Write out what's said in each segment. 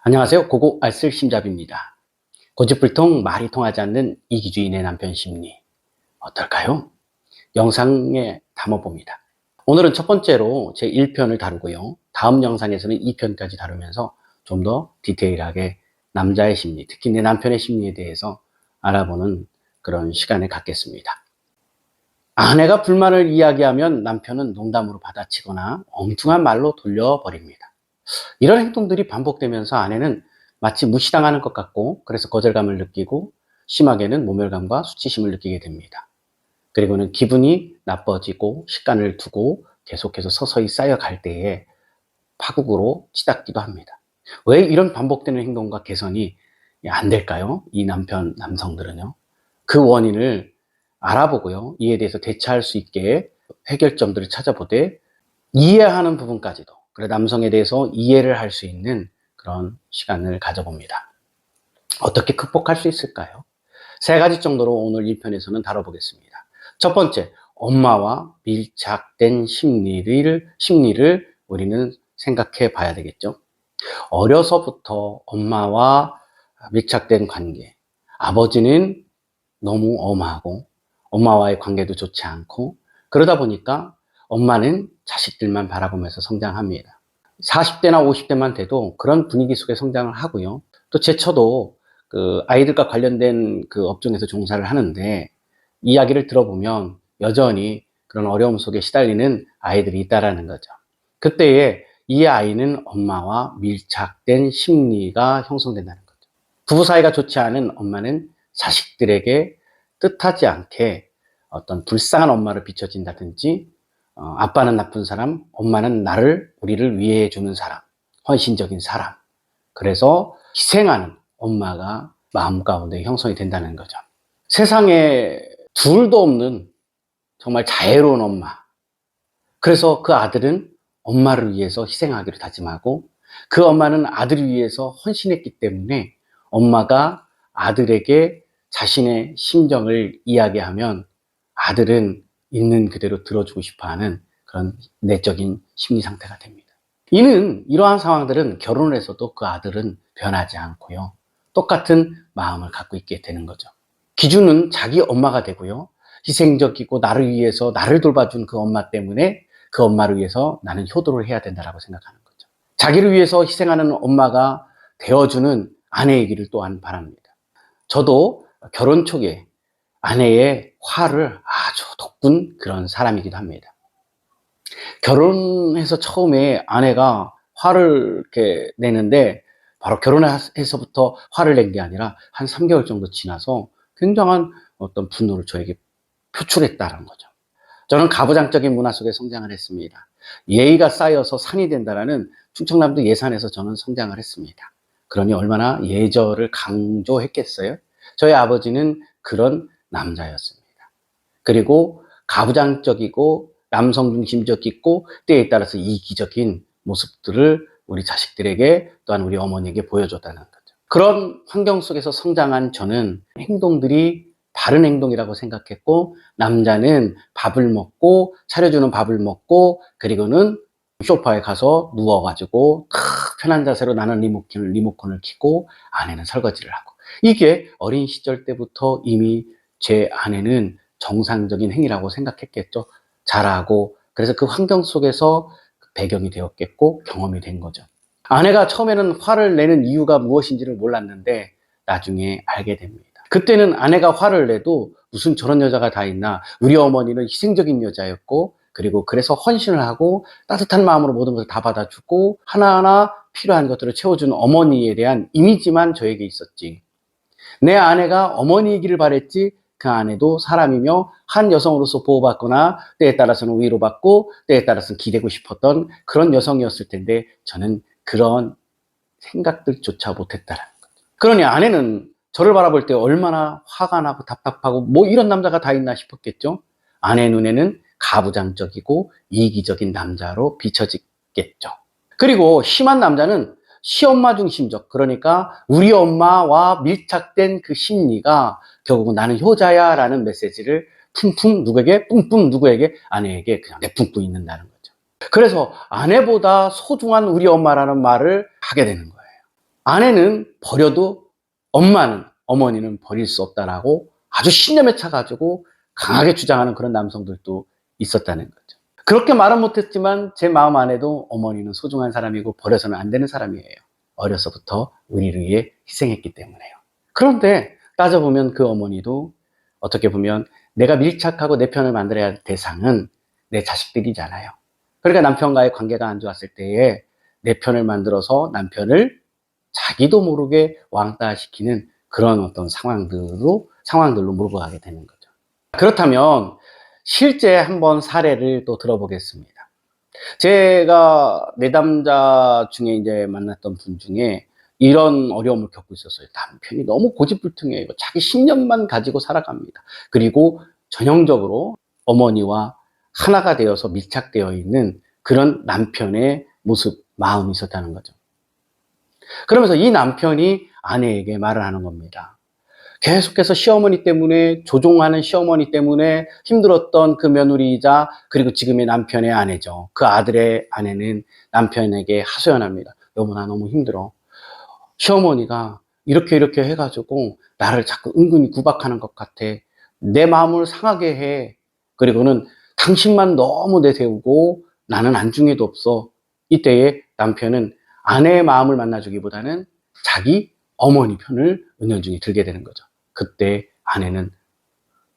안녕하세요. 고고 알쓸 심잡입니다. 고집불통 말이 통하지 않는 이기주의의 남편 심리 어떨까요? 영상에 담아봅니다. 오늘은 첫 번째로 제 1편을 다루고요. 다음 영상에서는 2편까지 다루면서 좀 더 디테일하게 남자의 심리, 특히 내 남편의 심리에 대해서 알아보는 그런 시간을 갖겠습니다. 아내가 불만을 이야기하면 남편은 농담으로 받아치거나 엉뚱한 말로 돌려버립니다. 이런 행동들이 반복되면서 아내는 마치 무시당하는 것 같고, 그래서 거절감을 느끼고 심하게는 모멸감과 수치심을 느끼게 됩니다. 그리고는 기분이 나빠지고 시간을 두고 계속해서 서서히 쌓여갈 때에 파국으로 치닫기도 합니다. 왜 이런 반복되는 행동과 개선이 안 될까요? 이 남성들은요. 그 원인을 알아보고요. 이에 대해서 대처할 수 있게 해결점들을 찾아보되, 이해하는 부분까지도, 그래 남성에 대해서 이해를 할 수 있는 그런 시간을 가져봅니다. 어떻게 극복할 수 있을까요? 세 가지 정도로 오늘 1편에서는 다뤄보겠습니다. 첫 번째, 엄마와 밀착된 심리를 우리는 생각해 봐야 되겠죠. 어려서부터 엄마와 밀착된 관계, 아버지는 너무 엄하고 엄마와의 관계도 좋지 않고, 그러다 보니까 엄마는 자식들만 바라보면서 성장합니다. 40대나 50대만 돼도 그런 분위기 속에 성장을 하고요. 또 저도 그 아이들과 관련된 그 업종에서 종사를 하는데, 이야기를 들어보면 여전히 그런 어려움 속에 시달리는 아이들이 있다라는 거죠. 그때에 이 아이는 엄마와 밀착된 심리가 형성된다는 거죠. 부부 사이가 좋지 않은 엄마는 자식들에게 뜻하지 않게 어떤 불쌍한 엄마를 비춰진다든지, 아빠는 나쁜 사람, 엄마는 우리를 위해 주는 사람, 헌신적인 사람, 그래서 희생하는 엄마가 마음 가운데 형성이 된다는 거죠. 세상에 둘도 없는 정말 자애로운 엄마, 그래서 그 아들은 엄마를 위해서 희생하기로 다짐하고, 그 엄마는 아들을 위해서 헌신했기 때문에 엄마가 아들에게 자신의 심정을 이야기하면 아들은 있는 그대로 들어주고 싶어하는 그런 내적인 심리 상태가 됩니다. 이러한 상황들은 결혼을 해서도 그 아들은 변하지 않고요, 똑같은 마음을 갖고 있게 되는 거죠. 기준은 자기 엄마가 되고요, 희생적이고 나를 위해서 나를 돌봐준 그 엄마 때문에 그 엄마를 위해서 나는 효도를 해야 된다고 생각하는 거죠. 자기를 위해서 희생하는 엄마가 되어주는 아내이기를 또한 바랍니다. 저도 결혼 초기에 아내의 화를 아주 돋군 그런 사람이기도 합니다. 결혼해서 처음에 아내가 화를 이렇게 내는데, 바로 결혼해서부터 화를 낸 게 아니라 한 3개월 정도 지나서 굉장한 어떤 분노를 저에게 표출했다는 거죠. 저는 가부장적인 문화 속에 성장을 했습니다. 예의가 쌓여서 산이 된다라는 충청남도 예산에서 저는 성장을 했습니다. 그러니 얼마나 예절을 강조했겠어요? 저희 아버지는 그런 남자였습니다. 그리고 가부장적이고 남성 중심적이고 때에 따라서 이기적인 모습들을 우리 자식들에게, 또한 우리 어머니에게 보여줬다는 거죠. 그런 환경 속에서 성장한 저는 행동들이 바른 행동이라고 생각했고, 남자는 밥을 먹고, 차려주는 밥을 먹고, 그리고는 소파에 가서 누워가지고 편한 자세로 나는 리모컨을 켜고 아내는 설거지를 하고, 이게 어린 시절 때부터 이미 제 아내는 정상적인 행위라고 생각했겠죠. 잘하고, 그래서 그 환경 속에서 배경이 되었겠고 경험이 된 거죠. 아내가 처음에는 화를 내는 이유가 무엇인지를 몰랐는데 나중에 알게 됩니다. 그때는 아내가 화를 내도 무슨 저런 여자가 다 있나, 우리 어머니는 희생적인 여자였고, 그리고 그래서 헌신을 하고 따뜻한 마음으로 모든 것을 다 받아주고 하나하나 필요한 것들을 채워주는 어머니에 대한 이미지만 저에게 있었지, 내 아내가 어머니이기를 바랬지 그 아내도 사람이며 한 여성으로서 보호받거나 때에 따라서는 위로받고 때에 따라서는 기대고 싶었던 그런 여성이었을 텐데, 저는 그런 생각들조차 못했다라는 거죠. 그러니 아내는 저를 바라볼 때 얼마나 화가 나고 답답하고 뭐 이런 남자가 다 있나 싶었겠죠. 아내 눈에는 가부장적이고 이기적인 남자로 비춰지겠죠. 그리고 심한 남자는 시엄마 중심적, 그러니까 우리 엄마와 밀착된 그 심리가 결국은 나는 효자야 라는 메시지를 뿜뿜 누구에게? 아내에게 그냥 내뿜고 있는다는 거죠. 그래서 아내보다 소중한 우리 엄마라는 말을 하게 되는 거예요. 아내는 버려도 어머니는 버릴 수 없다라고 아주 신념에 차가지고 강하게 주장하는 그런 남성들도 있었다는 거죠. 그렇게 말은 못했지만 제 마음 안에도 어머니는 소중한 사람이고 버려서는 안 되는 사람이에요. 어려서부터 우리를 위해 희생했기 때문에요. 그런데 따져보면 그 어머니도 어떻게 보면 내가 밀착하고 내 편을 만들어야 할 대상은 내 자식들이잖아요. 그러니까 남편과의 관계가 안 좋았을 때에 내 편을 만들어서 남편을 자기도 모르게 왕따시키는 그런 어떤 상황들로 몰고 가게 되는 거죠. 그렇다면 실제 한번 사례를 또 들어보겠습니다. 제가 내담자 중에 이제 만났던 분 중에 이런 어려움을 겪고 있었어요. 남편이 너무 고집불통이에요. 자기 신념만 가지고 살아갑니다. 그리고 전형적으로 어머니와 하나가 되어서 밀착되어 있는 그런 남편의 모습, 마음이 있었다는 거죠. 그러면서 이 남편이 아내에게 말을 하는 겁니다. 계속해서 시어머니 때문에, 조종하는 시어머니 때문에 힘들었던 그 며느리이자 그리고 지금의 남편의 아내죠. 그 아들의 아내는 남편에게 하소연합니다. 여보, 나 너무 힘들어. 시어머니가 이렇게 해가지고 나를 자꾸 은근히 구박하는 것 같아. 내 마음을 상하게 해. 그리고는 당신만 너무 내세우고 나는 안중에도 없어. 이때에 남편은 아내의 마음을 만나주기보다는 자기 어머니 편을 은연중에 들게 되는 거죠. 그때 아내는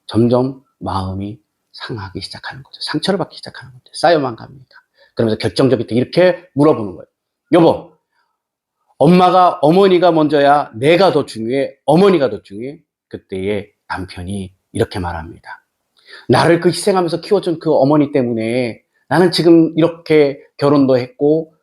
점점 마음이 상하기 시작하는 거죠. 상처를 받기 시작하는 거죠. 쌓여만 갑니다. 그러면서 결정적일 때 이렇게 물어보는 거예요. 여보, 어머니가 먼저야? 내가 더 중요해? 어머니가 더 중요해? 그때에 남편이 이렇게 말합니다. 나를 그 희생하면서 키워준 그 어머니 때문에 나는 지금 이렇게 결혼도 했고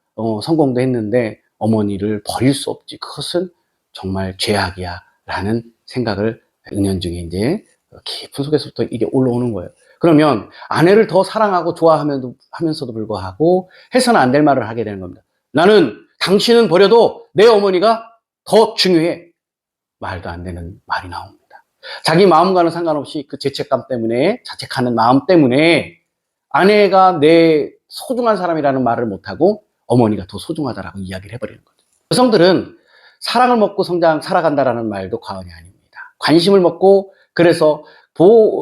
성공도 했는데 어머니를 버릴 수 없지. 그것은 정말 죄악이야 라는 생각을 은연중에 이제 깊은 속에서부터 이게 올라오는 거예요. 그러면 아내를 더 사랑하고 좋아하면서도 불구하고 해서는 안 될 말을 하게 되는 겁니다. 나는 당신은 버려도 내 어머니가 더 중요해. 말도 안 되는 말이 나옵니다. 자기 마음과는 상관없이 그 죄책감 때문에, 자책하는 마음 때문에 아내가 내 소중한 사람이라는 말을 못하고 어머니가 더 소중하다라고 이야기를 해버리는 거죠. 여성들은 사랑을 먹고 살아간다라는 말도 과언이 아닙니다. 관심을 먹고, 그래서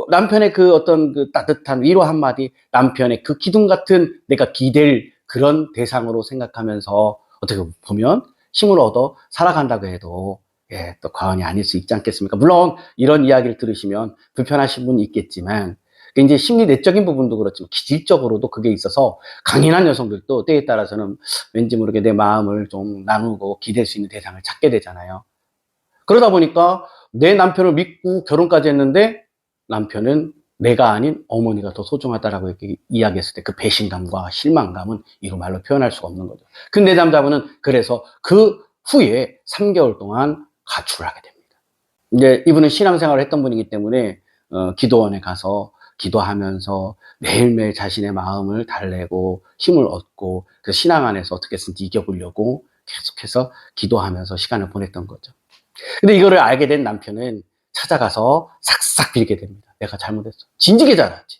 남편의 그 어떤 그 따뜻한 위로 한마디, 남편의 그 기둥 같은 내가 기댈 그런 대상으로 생각하면서 어떻게 보면 힘을 얻어 살아간다고 해도 또 과언이 아닐 수 있지 않겠습니까? 물론 이런 이야기를 들으시면 불편하신 분이 있겠지만 이제 심리 내적인 부분도 그렇지만 기질적으로도 그게 있어서 강인한 여성들도 때에 따라서는 왠지 모르게 내 마음을 좀 나누고 기댈 수 있는 대상을 찾게 되잖아요. 그러다 보니까 내 남편을 믿고 결혼까지 했는데 남편은 내가 아닌 어머니가 더 소중하다라고 이렇게 이야기했을 때 그 배신감과 실망감은 이루 말로 표현할 수가 없는 거죠. 근데 남자분은 그래서 그 후에 3개월 동안 가출을 하게 됩니다. 이제 이분은 신앙생활을 했던 분이기 때문에 기도원에 가서 기도하면서 매일매일 자신의 마음을 달래고 힘을 얻고 그 신앙 안에서 어떻게든지 이겨보려고 계속해서 기도하면서 시간을 보냈던 거죠. 근데 이거를 알게 된 남편은 찾아가서 싹싹 빌게 됩니다. 내가 잘못했어. 진지게 잘하지.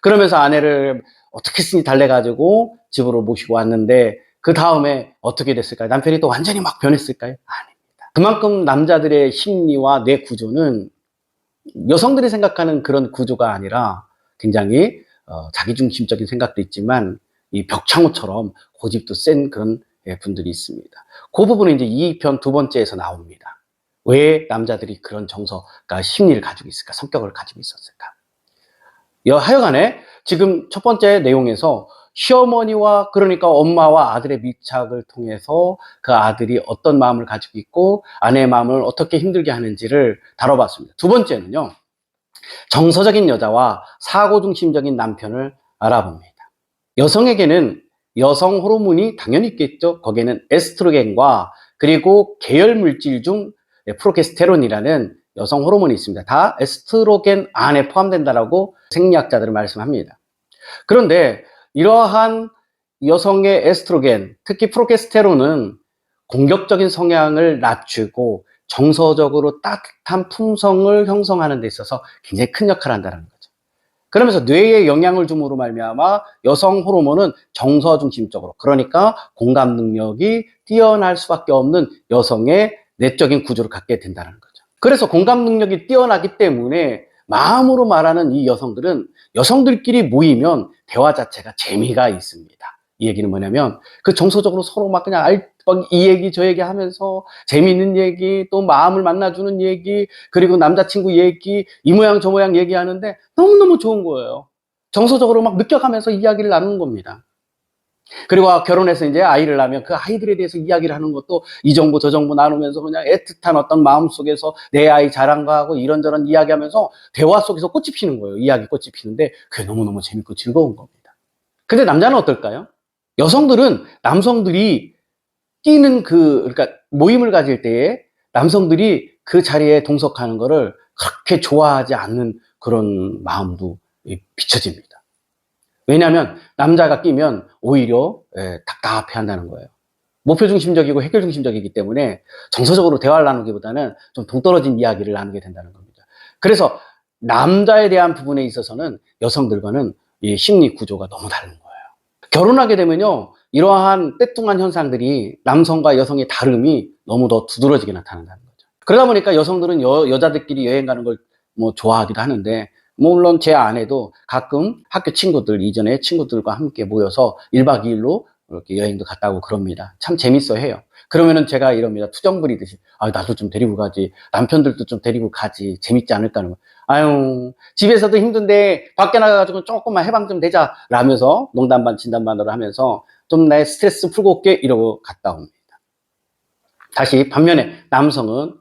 그러면서 아내를 어떻게든지 달래가지고 집으로 모시고 왔는데 그 다음에 어떻게 됐을까요? 남편이 또 완전히 막 변했을까요? 아닙니다. 그만큼 남자들의 심리와 뇌 구조는 여성들이 생각하는 그런 구조가 아니라 굉장히 자기중심적인 생각도 있지만 이 벽창호처럼 고집도 센 그런 분들이 있습니다. 그 부분은 이제 이 편 두 번째에서 나옵니다. 왜 남자들이 그런 정서가 심리를 가지고 있을까? 성격을 가지고 있었을까? 하여간에 지금 첫 번째 내용에서 시어머니와 그러니까 엄마와 아들의 밀착을 통해서 그 아들이 어떤 마음을 가지고 있고 아내의 마음을 어떻게 힘들게 하는지를 다뤄봤습니다. 두 번째는요. 정서적인 여자와 사고중심적인 남편을 알아봅니다. 여성에게는 여성 호르몬이 당연히 있겠죠. 거기에는 에스트로겐과 그리고 계열 물질 중 프로게스테론이라는 여성 호르몬이 있습니다. 다 에스트로겐 안에 포함된다라고 생리학자들은 말씀합니다. 그런데 이러한 여성의 에스트로겐, 특히 프로게스테론은 공격적인 성향을 낮추고 정서적으로 따뜻한 품성을 형성하는 데 있어서 굉장히 큰 역할을 한다는 거죠. 그러면서 뇌에 영향을 줌으로 말미암아 여성 호르몬은 정서 중심적으로, 그러니까 공감 능력이 뛰어날 수밖에 없는 여성의 내적인 구조를 갖게 된다는 거죠. 그래서 공감 능력이 뛰어나기 때문에 마음으로 말하는 이 여성들은 여성들끼리 모이면 대화 자체가 재미가 있습니다. 이 얘기는 뭐냐면 그 정서적으로 서로 막 그냥 막 이 얘기 저 얘기 하면서 재미있는 얘기, 또 마음을 만나주는 얘기, 그리고 남자친구 얘기, 이 모양 저 모양 얘기하는데 너무너무 좋은 거예요. 정서적으로 막 느껴가면서 이야기를 나누는 겁니다. 그리고 결혼해서 이제 아이를 낳으면 그 아이들에 대해서 이야기를 하는 것도 이 정보 저 정보 나누면서 그냥 애틋한 어떤 마음 속에서 내 아이 자랑과 하고 이런저런 이야기하면서 대화 속에서 꽃이 피는 거예요. 이야기 꽃이 피는데 그게 너무너무 재밌고 즐거운 겁니다. 근데 남자는 어떨까요? 여성들은 남성들이 그러니까 모임을 가질 때에 남성들이 그 자리에 동석하는 거를 그렇게 좋아하지 않는 그런 마음도 비춰집니다. 왜냐하면 남자가 끼면 오히려 답답해 한다는 거예요. 목표 중심적이고 해결 중심적이기 때문에 정서적으로 대화를 나누기보다는 좀 동떨어진 이야기를 나누게 된다는 겁니다. 그래서 남자에 대한 부분에 있어서는 여성들과는 이 심리 구조가 너무 다른 거예요. 결혼하게 되면요, 이러한 떼뚱한 현상들이 남성과 여성의 다름이 너무 더 두드러지게 나타난다는 거죠. 그러다 보니까 여성들은 여자들끼리 여행 가는 걸 뭐 좋아하기도 하는데, 물론 제 아내도 가끔 학교 친구들, 이전에 친구들과 함께 모여서 1박 2일로 이렇게 여행도 갔다 오고 그럽니다. 참 재밌어 해요. 그러면은 제가 이럽니다. 투정 부리듯이. 아, 나도 좀 데리고 가지. 남편들도 좀 데리고 가지. 재밌지 않을까 하는 거. 아유, 집에서도 힘든데 밖에 나가가지고 조금만 해방 좀 되자. 라면서 농담 반 진담 반으로 하면서 좀 나의 스트레스 풀고 올게. 이러고 갔다 옵니다. 다시 반면에 남성은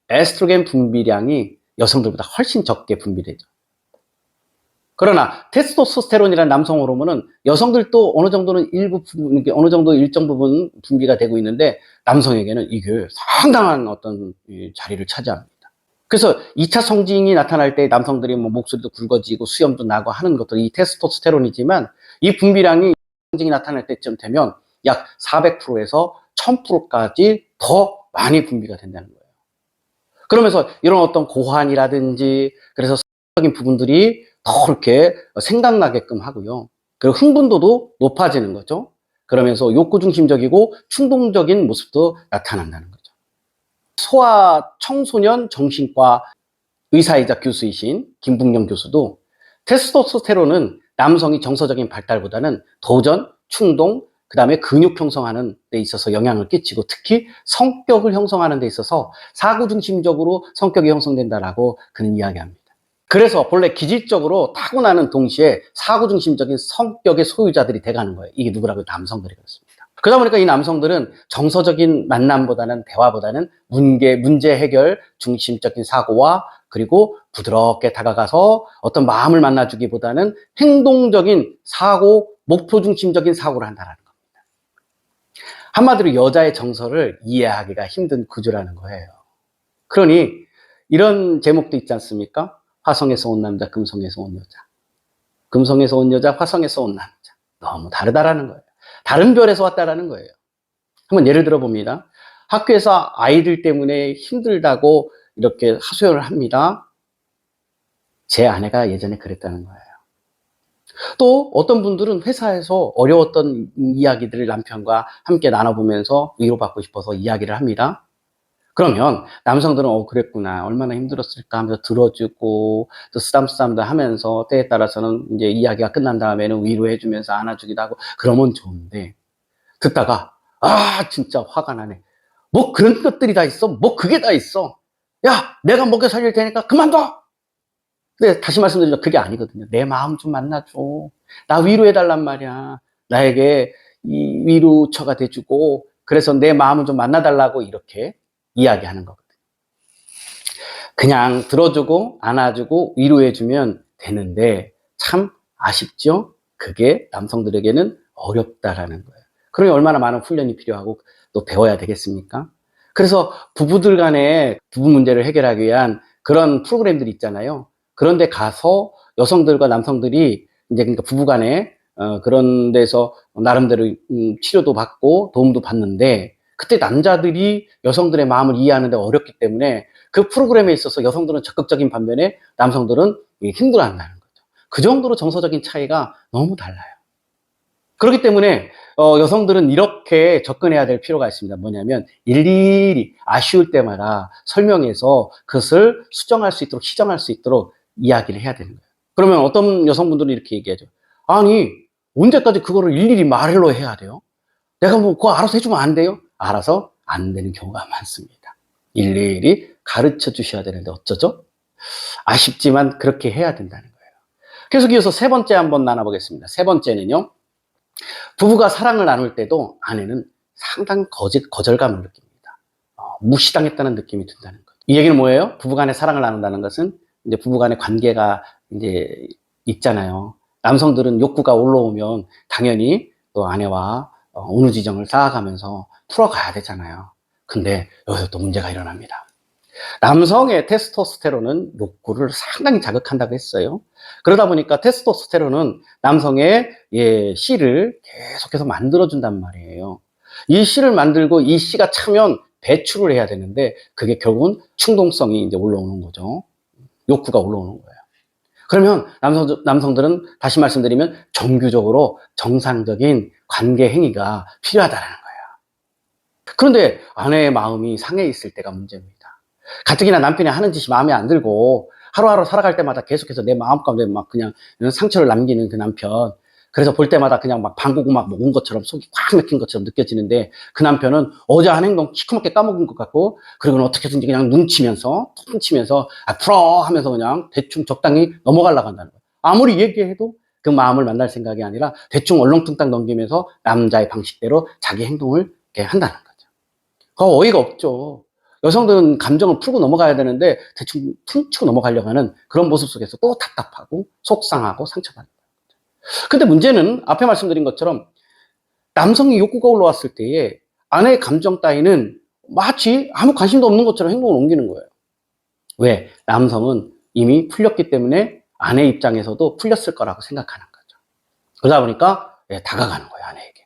에스트로겐 분비량이 여성들보다 훨씬 적게 분비되죠. 그러나 테스토스테론이라는 남성 호르몬은 여성들도 어느 정도는 어느 정도 일정 부분 분비가 되고 있는데 남성에게는 이게 상당한 어떤 자리를 차지합니다. 그래서 2차 성징이 나타날 때 남성들이 뭐 목소리도 굵어지고 수염도 나고 하는 것들이 이 테스토스테론이지만 이 분비량이 성징이 나타날 때쯤 되면 약 400%에서 1000%까지 더 많이 분비가 된다는 거예요. 그러면서 이런 어떤 고환이라든지 그래서 성적인 부분들이 더 이렇게 생각나게끔 하고요. 그리고 흥분도도 높아지는 거죠. 그러면서 욕구 중심적이고 충동적인 모습도 나타난다는 거죠. 소아 청소년 정신과 의사이자 교수이신 김북영 교수도 테스토스테론은 남성이 정서적인 발달보다는 도전, 충동, 그 다음에 근육 형성하는 데 있어서 영향을 끼치고 특히 성격을 형성하는 데 있어서 사고 중심적으로 성격이 형성된다라고 그는 이야기합니다. 그래서 본래 기질적으로 타고나는 동시에 사고 중심적인 성격의 소유자들이 돼가는 거예요. 이게 누구라고요? 남성들이 그렇습니다. 그러다 보니까 이 남성들은 정서적인 만남보다는 대화보다는 문제 해결 중심적인 사고와 그리고 부드럽게 다가가서 어떤 마음을 만나주기보다는 행동적인 사고, 목표 중심적인 사고를 한다는 겁니다. 한마디로 여자의 정서를 이해하기가 힘든 구조라는 거예요. 그러니 이런 제목도 있지 않습니까? 화성에서 온 남자, 금성에서 온 여자. 금성에서 온 여자, 화성에서 온 남자. 너무 다르다라는 거예요. 다른 별에서 왔다라는 거예요. 한번 예를 들어 봅니다. 학교에서 아이들 때문에 힘들다고 이렇게 하소연을 합니다. 제 아내가 예전에 그랬다는 거예요. 또 어떤 분들은 회사에서 어려웠던 이야기들을 남편과 함께 나눠보면서 위로받고 싶어서 이야기를 합니다. 그러면 남성들은 그랬구나, 얼마나 힘들었을까 하면서 들어주고 또 쓰담쓰담도 하면서 때에 따라서는 이제 이야기가 끝난 다음에는 위로해주면서 안아주기도 하고 그러면 좋은데, 듣다가 진짜 화가 나네. 뭐 그런 것들이 다 있어? 뭐 그게 다 있어? 야, 내가 먹여 살릴 테니까 그만둬! 근데 다시 말씀드리면 그게 아니거든요. 내 마음 좀 만나줘. 나 위로해달란 말이야. 나에게 이 위로처가 돼주고 그래서 내 마음을 좀 만나달라고 이렇게 이야기하는 거거든요. 그냥 들어주고 안아주고 위로해주면 되는데 참 아쉽죠? 그게 남성들에게는 어렵다라는 거예요. 그러니 얼마나 많은 훈련이 필요하고 또 배워야 되겠습니까? 그래서 부부들 간의 부부 문제를 해결하기 위한 그런 프로그램들이 있잖아요. 그런데 가서 여성들과 남성들이 이제 그러니까 부부 간에 그런 데서 나름대로 치료도 받고 도움도 받는데 그때 남자들이 여성들의 마음을 이해하는데 어렵기 때문에 그 프로그램에 있어서 여성들은 적극적인 반면에 남성들은 힘들어한다는 거죠. 그 정도로 정서적인 차이가 너무 달라요. 그렇기 때문에 여성들은 이렇게 접근해야 될 필요가 있습니다. 뭐냐면 일일이 아쉬울 때마다 설명해서 그것을 수정할 수 있도록, 시정할 수 있도록 이야기를 해야 되는 거예요. 그러면 어떤 여성분들은 이렇게 얘기하죠. 아니, 언제까지 그거를 일일이 말로 해야 돼요? 내가 뭐 그거 알아서 해주면 안 돼요? 알아서 안 되는 경우가 많습니다. 일일이 가르쳐 주셔야 되는데 어쩌죠? 아쉽지만 그렇게 해야 된다는 거예요. 계속 이어서 세 번째 한번 나눠보겠습니다. 세 번째는요. 부부가 사랑을 나눌 때도 아내는 상당히 거절감을 느낍니다. 무시당했다는 느낌이 든다는 거죠. 이 얘기는 뭐예요? 부부간의 사랑을 나눈다는 것은 이제 부부간의 관계가 이제 있잖아요. 남성들은 욕구가 올라오면 당연히 또 아내와 어느 지정을 쌓아가면서 풀어가야 되잖아요. 근데 여기서 또 문제가 일어납니다. 남성의 테스토스테론은 욕구를 상당히 자극한다고 했어요. 그러다 보니까 테스토스테론은 남성의 씨를 계속해서 만들어준단 말이에요. 이 씨를 만들고 이 씨가 차면 배출을 해야 되는데 그게 결국은 충동성이 이제 올라오는 거죠. 욕구가 올라오는 거예요. 그러면 남성들은 다시 말씀드리면 정규적으로 정상적인 관계 행위가 필요하다는 거예요. 그런데 아내의 마음이 상해 있을 때가 문제입니다. 가뜩이나 남편이 하는 짓이 마음에 안 들고 하루하루 살아갈 때마다 계속해서 내 마음 가운데 막 그냥 상처를 남기는 그 남편. 그래서 볼 때마다 그냥 막 방구고 막 먹은 것처럼 속이 꽉 막힌 것처럼 느껴지는데 그 남편은 어제 한 행동 시커멓게 까먹은 것 같고 그리고는 어떻게든지 그냥 눈치면서 툭 치면서 풀어 하면서 그냥 대충 적당히 넘어가려고 한다는 거예요. 아무리 얘기해도 그 마음을 만날 생각이 아니라 대충 얼렁뚱땅 넘기면서 남자의 방식대로 자기 행동을 이렇게 한다는 거죠. 그거 어이가 없죠. 여성들은 감정을 풀고 넘어가야 되는데 대충 퉁치고 넘어가려고 하는 그런 모습 속에서 또 답답하고 속상하고 상처받는 거예요. 근데 문제는 앞에 말씀드린 것처럼 남성이 욕구가 올라왔을 때에 아내의 감정 따위는 마치 아무 관심도 없는 것처럼 행동을 옮기는 거예요. 왜? 남성은 이미 풀렸기 때문에 아내 입장에서도 풀렸을 거라고 생각하는 거죠. 그러다 보니까 다가가는 거예요, 아내에게.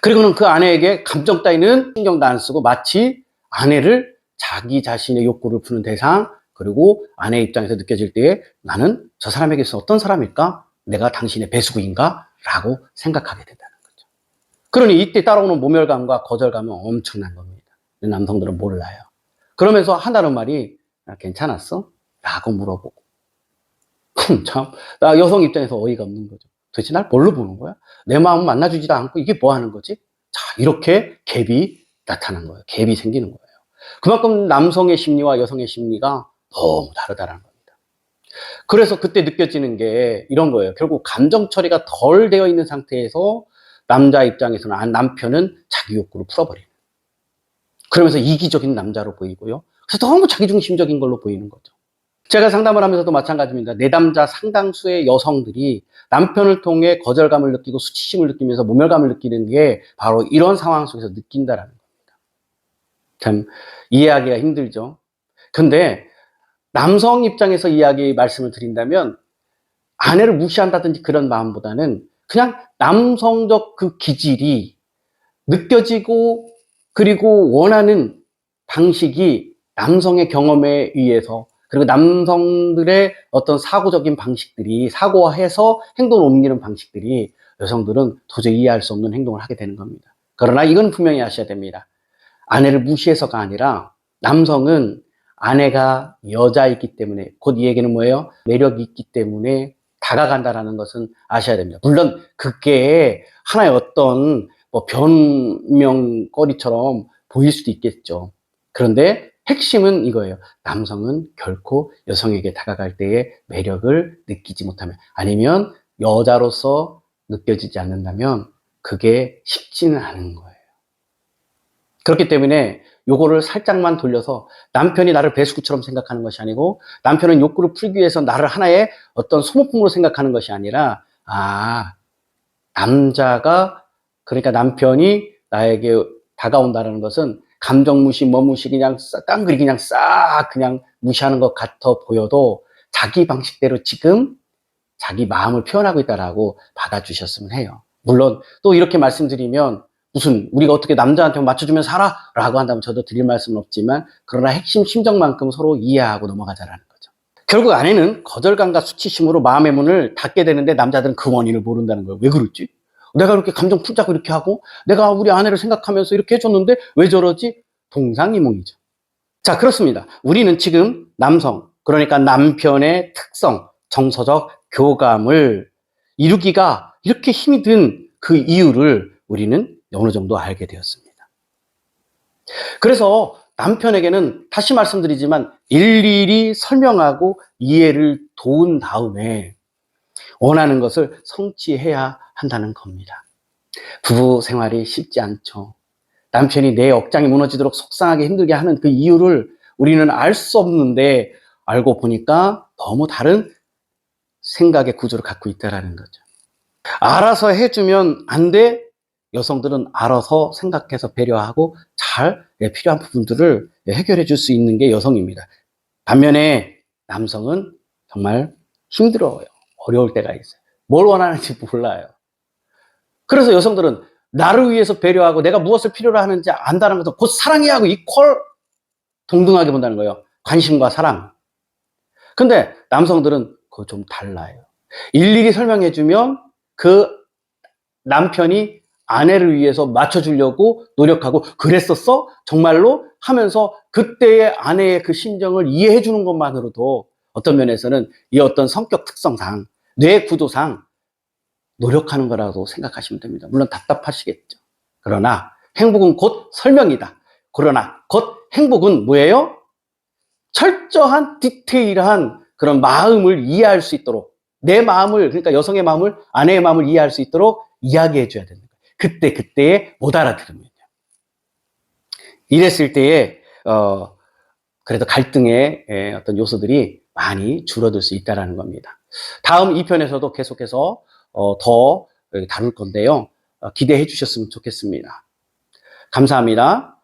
그리고는 그 아내에게 감정 따위는 신경도 안 쓰고 마치 아내를 자기 자신의 욕구를 푸는 대상, 그리고 아내 입장에서 느껴질 때에 나는 저 사람에게서 어떤 사람일까? 내가 당신의 배수구인가? 라고 생각하게 된다는 거죠. 그러니 이때 따라오는 모멸감과 거절감은 엄청난 겁니다. 남성들은 몰라요. 그러면서 한다는 말이 괜찮았어? 라고 물어보고. 참, 나 여성 입장에서 어이가 없는 거죠. 도대체 날 뭘로 보는 거야? 내 마음 만나주지도 않고 이게 뭐 하는 거지? 자, 이렇게 갭이 나타난 거예요. 갭이 생기는 거예요. 그만큼 남성의 심리와 여성의 심리가 너무 다르다는 겁니다. 그래서 그때 느껴지는 게 이런 거예요. 결국 감정 처리가 덜 되어 있는 상태에서 남자 입장에서는 남편은 자기 욕구를 풀어버리는. 그러면서 이기적인 남자로 보이고요. 그래서 너무 자기중심적인 걸로 보이는 거죠. 제가 상담을 하면서도 마찬가지입니다. 내담자 상당수의 여성들이 남편을 통해 거절감을 느끼고 수치심을 느끼면서 모멸감을 느끼는 게 바로 이런 상황 속에서 느낀다라는 겁니다. 참 이해하기가 힘들죠. 근데 남성 입장에서 이야기 말씀을 드린다면 아내를 무시한다든지 그런 마음보다는 그냥 남성적 그 기질이 느껴지고 그리고 원하는 방식이 남성의 경험에 의해서 그리고 남성들의 어떤 사고적인 방식들이 사고화해서 행동을 옮기는 방식들이 여성들은 도저히 이해할 수 없는 행동을 하게 되는 겁니다. 그러나 이건 분명히 아셔야 됩니다. 아내를 무시해서가 아니라 남성은 아내가 여자이기 때문에 곧 이 얘기는 뭐예요? 매력이 있기 때문에 다가간다라는 것은 아셔야 됩니다. 물론 그게 하나의 어떤 변명거리처럼 보일 수도 있겠죠. 그런데 핵심은 이거예요. 남성은 결코 여성에게 다가갈 때의 매력을 느끼지 못하면 아니면 여자로서 느껴지지 않는다면 그게 쉽지는 않은 거예요. 그렇기 때문에 요거를 살짝만 돌려서 남편이 나를 배수구처럼 생각하는 것이 아니고 남편은 욕구를 풀기 위해서 나를 하나의 어떤 소모품으로 생각하는 것이 아니라 남자가 그러니까 남편이 나에게 다가온다는 것은 감정 무시, 무시 그냥 깡그리 그냥 싹 그냥 무시하는 것 같아 보여도 자기 방식대로 지금 자기 마음을 표현하고 있다라고 받아주셨으면 해요. 물론 또 이렇게 말씀드리면 무슨 우리가 어떻게 남자한테 맞춰주면 살아? 라고 한다면 저도 드릴 말씀은 없지만 그러나 핵심 심정만큼 서로 이해하고 넘어가자라는 거죠. 결국 아내는 거절감과 수치심으로 마음의 문을 닫게 되는데 남자들은 그 원인을 모른다는 거예요. 왜 그렇지? 내가 이렇게 감정 풀자고 이렇게 하고 내가 우리 아내를 생각하면서 이렇게 해줬는데 왜 저러지? 동상이몽이죠. 자, 그렇습니다. 우리는 지금 남성, 그러니까 남편의 특성, 정서적 교감을 이루기가 이렇게 힘이 든 그 이유를 우리는 어느 정도 알게 되었습니다. 그래서 남편에게는 다시 말씀드리지만 일일이 설명하고 이해를 도운 다음에 원하는 것을 성취해야 한다는 겁니다. 부부 생활이 쉽지 않죠. 남편이 내 억장이 무너지도록 속상하게 힘들게 하는 그 이유를 우리는 알 수 없는데 알고 보니까 너무 다른 생각의 구조를 갖고 있다는 거죠. 알아서 해주면 안 돼. 여성들은 알아서 생각해서 배려하고 잘 필요한 부분들을 해결해 줄 수 있는 게 여성입니다. 반면에 남성은 정말 힘들어요. 어려울 때가 있어요. 뭘 원하는지 몰라요. 그래서 여성들은 나를 위해서 배려하고 내가 무엇을 필요로 하는지 안다는 것은 곧 사랑해야 하고 이퀄 동등하게 본다는 거예요. 관심과 사랑. 근데 남성들은 그거 좀 달라요. 일일이 설명해주면 그 남편이 아내를 위해서 맞춰주려고 노력하고 그랬었어? 정말로? 하면서 그때의 아내의 그 심정을 이해해주는 것만으로도 어떤 면에서는 이 어떤 성격 특성상 뇌 구조상 노력하는 거라고 생각하시면 됩니다. 물론 답답하시겠죠. 그러나 행복은 곧 설명이다. 그러나 곧 행복은 뭐예요? 철저한 디테일한 그런 마음을 이해할 수 있도록 내 마음을, 그러니까 여성의 마음을, 아내의 마음을 이해할 수 있도록 이야기해 줘야 되는 거예요. 그때에 못 알아들으면요. 이랬을 때에 그래도 갈등의 어떤 요소들이 많이 줄어들 수 있다는 겁니다. 다음 2편에서도 계속해서 더 다룰 건데요. 기대해 주셨으면 좋겠습니다. 감사합니다.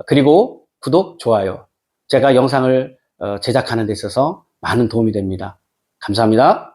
그리고 구독, 좋아요. 제가 영상을 제작하는 데 있어서 많은 도움이 됩니다. 감사합니다.